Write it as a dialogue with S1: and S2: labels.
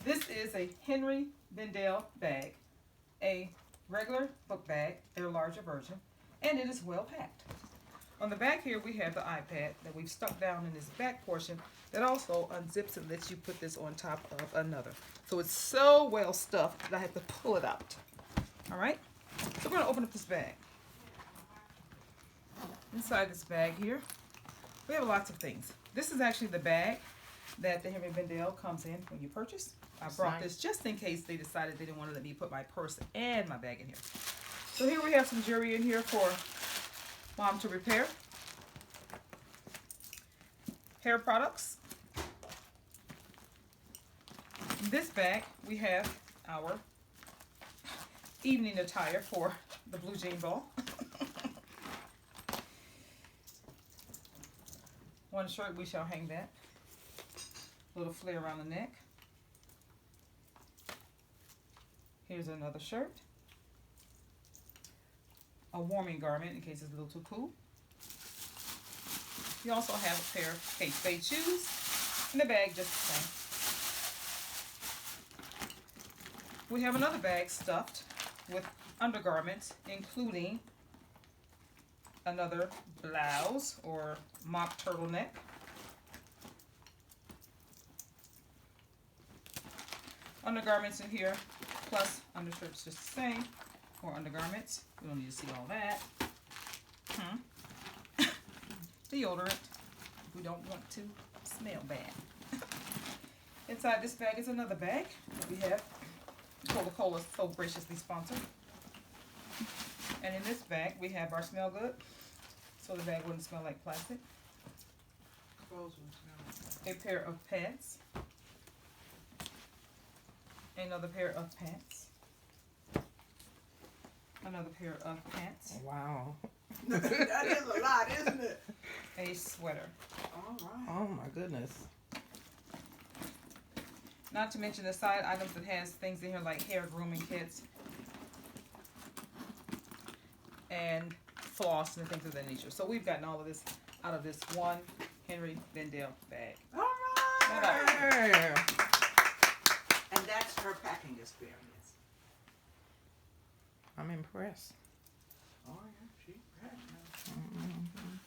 S1: This is a Henry Bendel bag, a regular book bag, their larger version, and it is well packed. On the back here, we have the iPad that we've stuck down in this back portion that also unzips and lets you put this on top of another. So it's so well stuffed that I have to pull it out. All right, so we're gonna open up this bag. Inside this bag here, we have lots of things. This is actually the bag that the Henry Bendel comes in when you purchase. I brought this just in case they decided they didn't want to let me put my purse and my bag in here. So here we have some jewelry in here for Mom to repair. Hair products. In this bag, we have our evening attire for the Blue Jean Ball. One shirt, we shall hang that. Little flare around the neck. Here's another shirt. A warming garment in case it's a little too cool. You also have a pair of Kate Spade shoes in the bag just the same. We have another bag stuffed with undergarments, including another blouse or mock turtleneck. Undergarments in here, plus undershirts just the same. More undergarments. We don't need to see all that. Deodorant. We don't want to smell bad. Inside this bag is another bag that we have. Coca-Cola so graciously sponsored. And in this bag we have our Smell Good, so the bag wouldn't smell like plastic.
S2: Clothes would smell like
S1: A pair of pants. Another pair of pants. Another pair of pants.
S3: Wow.
S2: that is a lot, isn't it?
S1: A sweater.
S2: All right.
S3: Oh my goodness.
S1: Not to mention the side items that has things in here like hair grooming kits and floss and things of that nature. So we've gotten all of this out of this one Henry Bendel bag.
S2: All right.
S3: Hey.
S2: And that's her packing experience.
S3: I'm impressed.
S2: Oh yeah, she packed now.